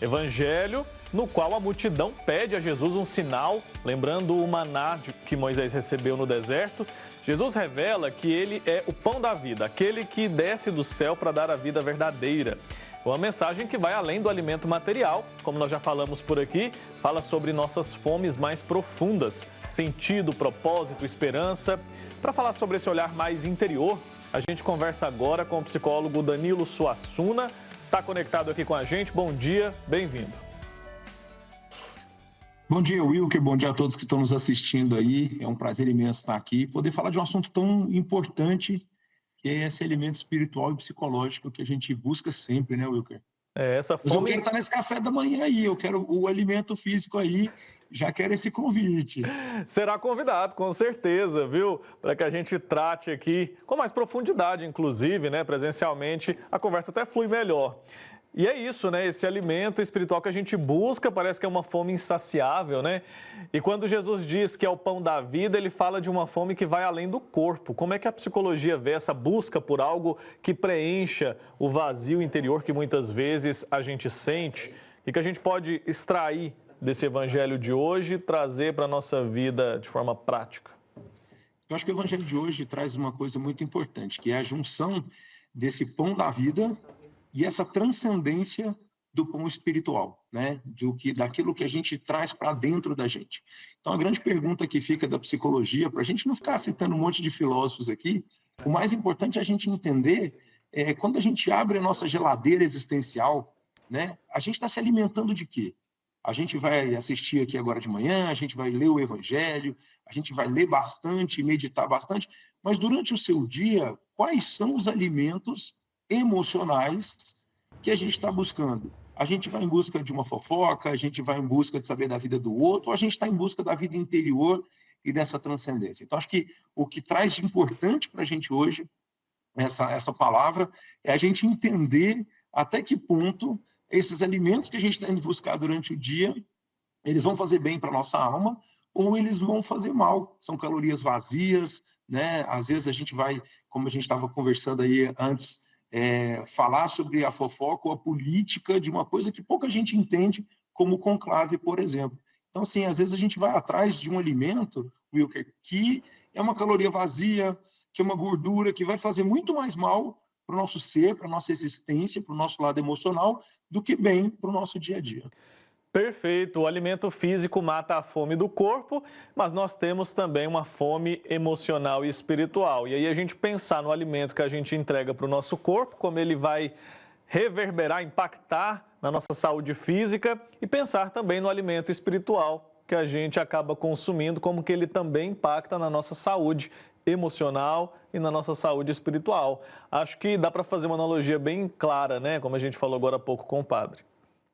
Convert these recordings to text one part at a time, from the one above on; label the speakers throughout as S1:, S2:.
S1: Evangelho no qual a multidão pede a Jesus um sinal, lembrando o maná que Moisés recebeu no deserto. Jesus revela que ele é o pão da vida, aquele que desce do céu para dar a vida verdadeira. Uma mensagem que vai além do alimento material, como nós já falamos por aqui, fala sobre nossas fomes mais profundas, sentido, propósito, esperança. Para falar sobre esse olhar mais interior, a gente conversa agora com o psicólogo Danilo Suassuna. Está conectado aqui com a gente. Bom dia, bem-vindo.
S2: Bom dia, Wilker. Bom dia a todos que estão nos assistindo aí. É um prazer imenso estar aqui e poder falar de um assunto tão importante, que é esse elemento espiritual e psicológico que a gente busca sempre, né, Wilker?
S1: Essa
S2: Mas eu
S1: fome...
S2: quero estar nesse café da manhã aí, eu quero o alimento físico aí, já quero esse convite.
S1: Será convidado, com certeza, viu? Para que a gente trate aqui com mais profundidade, inclusive, né, presencialmente, a conversa até flui melhor. E é isso, né? Esse alimento espiritual que a gente busca, parece que é uma fome insaciável, né? E quando Jesus diz que é o pão da vida, ele fala de uma fome que vai além do corpo. Como é que a psicologia vê essa busca por algo que preencha o vazio interior que muitas vezes a gente sente e que a gente pode extrair desse evangelho de hoje e trazer para a nossa vida de forma prática?
S2: Eu acho que o evangelho de hoje traz uma coisa muito importante, que é a junção desse pão da vida e essa transcendência do pão espiritual, né? Daquilo que a gente traz para dentro da gente. Então, a grande pergunta que fica da psicologia, para a gente não ficar citando um monte de filósofos aqui, o mais importante é a gente entender, quando a gente abre a nossa geladeira existencial, né? A gente está se alimentando de quê? A gente vai assistir aqui agora de manhã, a gente vai ler o Evangelho, a gente vai ler bastante, meditar bastante, mas durante o seu dia, quais são os alimentos emocionais que a gente está buscando? A gente vai em busca de uma fofoca, a gente vai em busca de saber da vida do outro, ou a gente está em busca da vida interior e dessa transcendência? Então, acho que o que traz de importante para a gente hoje, essa palavra, é a gente entender até que ponto esses alimentos que a gente está indo buscar durante o dia, eles vão fazer bem para a nossa alma ou eles vão fazer mal. São calorias vazias, né? Às vezes a gente vai, como a gente estava conversando aí antes, falar sobre a fofoca ou a política de uma coisa que pouca gente entende, como o conclave, por exemplo. Então, assim, às vezes a gente vai atrás de um alimento, Wilker, que é uma caloria vazia, que é uma gordura que vai fazer muito mais mal para o nosso ser, para a nossa existência, para o nosso lado emocional, do que bem para o nosso dia a dia.
S1: Perfeito. O alimento físico mata a fome do corpo, mas nós temos também uma fome emocional e espiritual. E aí a gente pensar no alimento que a gente entrega para o nosso corpo, como ele vai reverberar, impactar na nossa saúde física, e pensar também no alimento espiritual que a gente acaba consumindo, como que ele também impacta na nossa saúde emocional e na nossa saúde espiritual. Acho que dá para fazer uma analogia bem clara, né? Como a gente falou agora há pouco com o padre.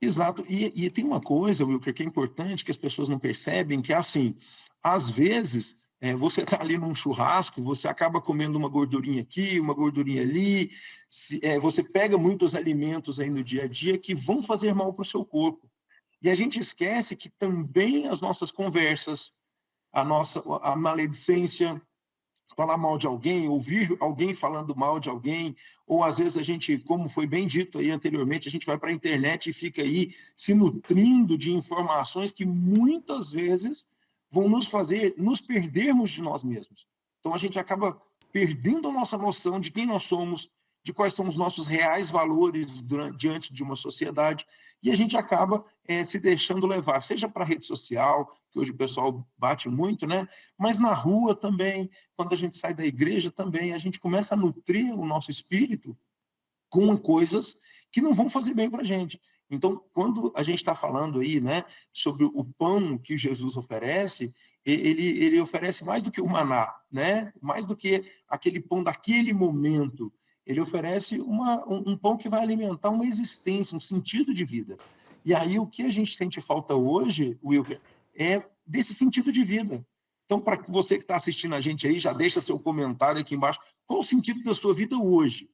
S2: Exato. E tem uma coisa, Wilker, que é importante, que as pessoas não percebem, que é assim, às vezes, você está ali num churrasco, você acaba comendo uma gordurinha aqui, uma gordurinha ali, você pega muitos alimentos aí no dia a dia que vão fazer mal para o seu corpo. E a gente esquece que também as nossas conversas, a maledicência, falar mal de alguém, ouvir alguém falando mal de alguém, ou às vezes a gente, como foi bem dito aí anteriormente, a gente vai para a internet e fica aí se nutrindo de informações que muitas vezes vão nos fazer nos perdermos de nós mesmos. Então a gente acaba perdendo a nossa noção de quem nós somos, de quais são os nossos reais valores diante de uma sociedade, e a gente acaba se deixando levar, seja para a rede social, que hoje o pessoal bate muito, né? Mas na rua também, quando a gente sai da igreja também, a gente começa a nutrir o nosso espírito com coisas que não vão fazer bem para a gente. Então, quando a gente está falando aí, né, sobre o pão que Jesus oferece, ele oferece mais do que o maná, né? Mais do que aquele pão daquele momento. Ele oferece um pão que vai alimentar uma existência, um sentido de vida. E aí o que a gente sente falta hoje, Wilker, é desse sentido de vida. Então, para você que está assistindo a gente aí, já deixa seu comentário aqui embaixo. Qual o sentido da sua vida hoje?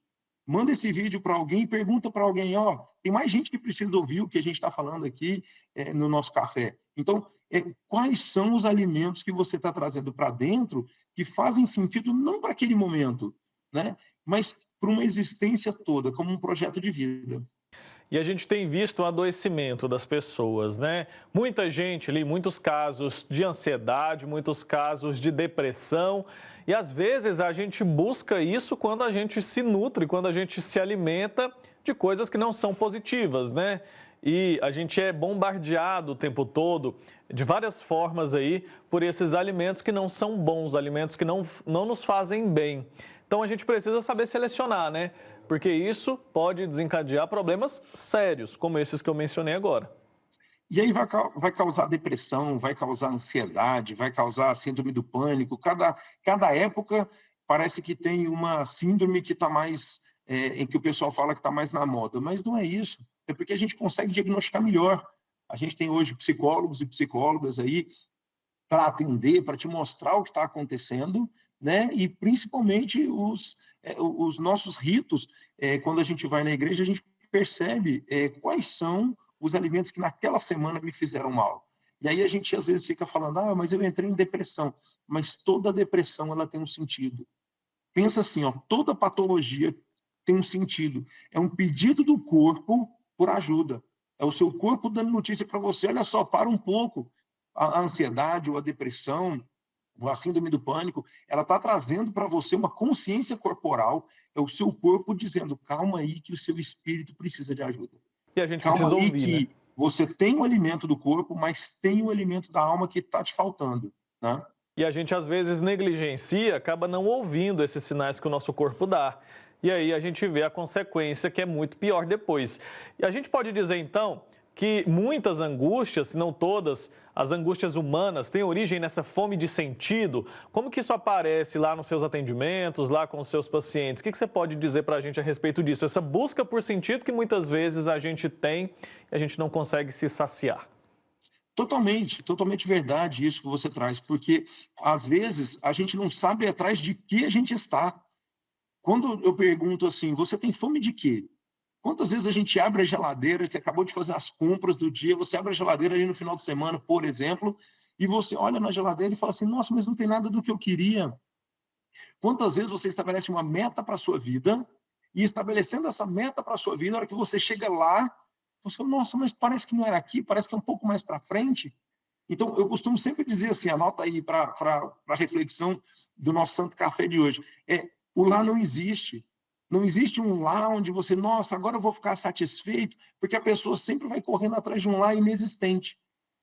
S2: Manda esse vídeo para alguém e pergunta para alguém, tem mais gente que precisa ouvir o que a gente está falando aqui no nosso café. Então, quais são os alimentos que você está trazendo para dentro que fazem sentido não para aquele momento, né? Mas para uma existência toda, como um projeto de vida.
S1: e a gente tem visto o adoecimento das pessoas, né? Muita gente ali, muitos casos de ansiedade, muitos casos de depressão, e às vezes a gente busca isso quando a gente se nutre, quando a gente se alimenta de coisas que não são positivas, né? E a gente é bombardeado o tempo todo, de várias formas aí, por esses alimentos que não são bons, alimentos que não nos fazem bem. Então a gente precisa saber selecionar, né? Porque isso pode desencadear problemas sérios, como esses que eu mencionei agora.
S2: E aí vai causar depressão, vai causar ansiedade, vai causar síndrome do pânico. Cada época parece que tem uma síndrome que está mais, em que o pessoal fala que está mais na moda, mas não é isso. É porque a gente consegue diagnosticar melhor. A gente tem hoje psicólogos e psicólogas aí para atender, para te mostrar o que está acontecendo, né? E principalmente os nossos ritos, quando a gente vai na igreja, a gente percebe quais são os alimentos que naquela semana me fizeram mal. E aí a gente às vezes fica falando, mas eu entrei em depressão. Mas toda depressão ela tem um sentido. Pensa assim, ó, toda patologia tem um sentido. É um pedido do corpo por ajuda. É o seu corpo dando notícia para você, olha só, para um pouco. A ansiedade ou a depressão, ou a síndrome do pânico, ela está trazendo para você uma consciência corporal, é o seu corpo dizendo, calma aí que o seu espírito precisa de ajuda.
S1: E a gente
S2: Calma
S1: precisa
S2: aí
S1: ouvir, né?
S2: que você tem o alimento do corpo, mas tem o alimento da alma que está te faltando, né?
S1: E a gente às vezes negligencia, acaba não ouvindo esses sinais que o nosso corpo dá. E aí a gente vê a consequência que é muito pior depois. E a gente pode dizer então que muitas angústias, se não todas, as angústias humanas têm origem nessa fome de sentido. Como que isso aparece lá nos seus atendimentos, lá com os seus pacientes? O que você pode dizer para a gente a respeito disso? Essa busca por sentido que muitas vezes a gente tem e a gente não consegue se saciar.
S2: Totalmente verdade isso que você traz, porque às vezes a gente não sabe atrás de que a gente está. Quando eu pergunto assim, você tem fome de quê? Quantas vezes a gente abre a geladeira, você acabou de fazer as compras do dia, você abre a geladeira aí no final de semana, por exemplo, e você olha na geladeira e fala assim, nossa, mas não tem nada do que eu queria. Quantas vezes você estabelece uma meta para a sua vida, e estabelecendo essa meta para a sua vida, na hora que você chega lá, você fala, nossa, mas parece que não era aqui, parece que é um pouco mais para frente. Então, eu costumo sempre dizer assim, anota aí para a reflexão do nosso Santo Café de hoje, o lá não existe. Não existe um lá onde você, nossa, agora eu vou ficar satisfeito, porque a pessoa sempre vai correndo atrás de um lá inexistente,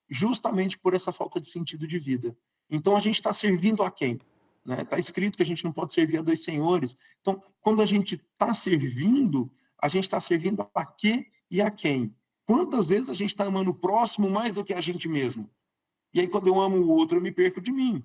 S2: justamente por essa falta de sentido de vida. Então, a gente está servindo a quem? Né? Está escrito que a gente não pode servir a dois senhores. Então, quando a gente está servindo, a gente está servindo a quê e a quem? Quantas vezes a gente está amando o próximo mais do que a gente mesmo? E aí, quando eu amo o outro, eu me perco de mim.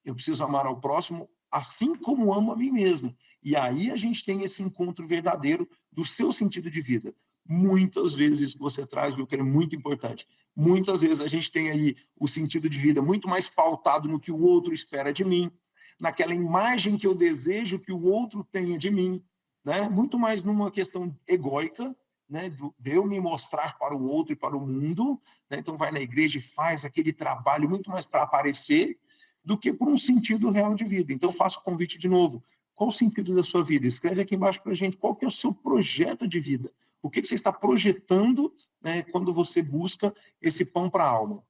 S2: Eu preciso amar ao próximo assim como amo a mim mesmo. E aí a gente tem esse encontro verdadeiro do seu sentido de vida. Muitas vezes isso que você traz, meu querido, é muito importante. Muitas vezes a gente tem aí o sentido de vida muito mais pautado no que o outro espera de mim, naquela imagem que eu desejo que o outro tenha de mim, né? Muito mais numa questão egóica, né, de eu me mostrar para o outro e para o mundo, né? Então vai na igreja e faz aquele trabalho muito mais para aparecer do que por um sentido real de vida. Então faço o convite de novo. Qual o sentido da sua vida? Escreve aqui embaixo para a gente qual que é o seu projeto de vida. O que você está projetando, né, quando você busca esse pão para a alma?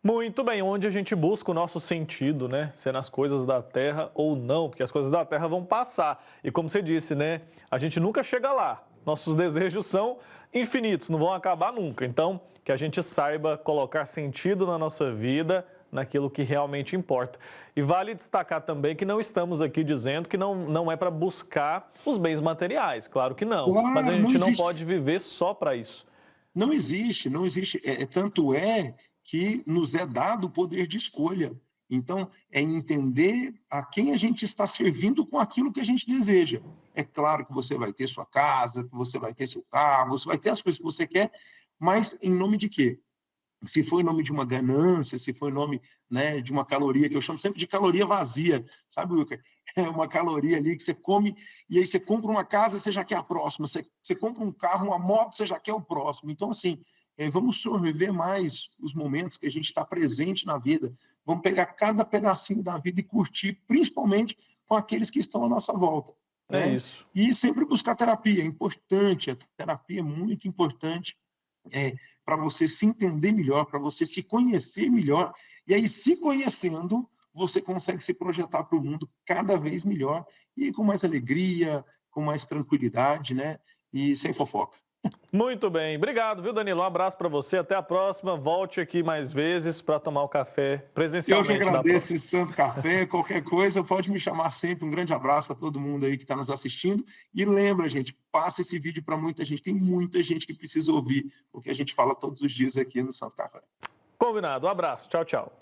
S1: Muito bem, onde a gente busca o nosso sentido, né? Se é nas coisas da terra ou não, porque as coisas da terra vão passar. E como você disse, né? A gente nunca chega lá. Nossos desejos são infinitos, não vão acabar nunca. Então, que a gente saiba colocar sentido na nossa vida, naquilo que realmente importa. E vale destacar também que não estamos aqui dizendo que não é para buscar os bens materiais, claro que não. Mas a
S2: Claro, não
S1: gente não
S2: existe.
S1: pode viver só para isso.
S2: Não existe, não existe. Tanto é que nos é dado o poder de escolha. Então, é entender a quem a gente está servindo com aquilo que a gente deseja. É claro que você vai ter sua casa, que você vai ter seu carro, você vai ter as coisas que você quer, mas em nome de quê? Se for em nome de uma ganância, se for em nome, né, de uma caloria, que eu chamo sempre de caloria vazia, sabe, Wilker? É uma caloria ali que você come, e aí você compra uma casa, você já quer a próxima, você compra um carro, uma moto, você já quer o próximo. Então, assim, vamos sorver mais os momentos que a gente está presente na vida, vamos pegar cada pedacinho da vida e curtir, principalmente com aqueles que estão à nossa volta.
S1: É
S2: né?
S1: isso.
S2: E sempre buscar terapia, é importante, a terapia é muito importante para você se entender melhor, para você se conhecer melhor, e aí se conhecendo, você consegue se projetar para o mundo cada vez melhor, e com mais alegria, com mais tranquilidade, né? E sem fofoca.
S1: Muito bem. Obrigado, viu, Danilo? Um abraço para você. Até a próxima. Volte aqui mais vezes para tomar o café
S2: Eu que
S1: presencialmente da
S2: agradeço
S1: próxima.
S2: esse Santo Café. Qualquer coisa, pode me chamar sempre. Um grande abraço a todo mundo aí que está nos assistindo. E lembra, gente, passa esse vídeo para muita gente. Tem muita gente que precisa ouvir o que a gente fala todos os dias aqui no Santo Café.
S1: Combinado. Um abraço. Tchau, tchau.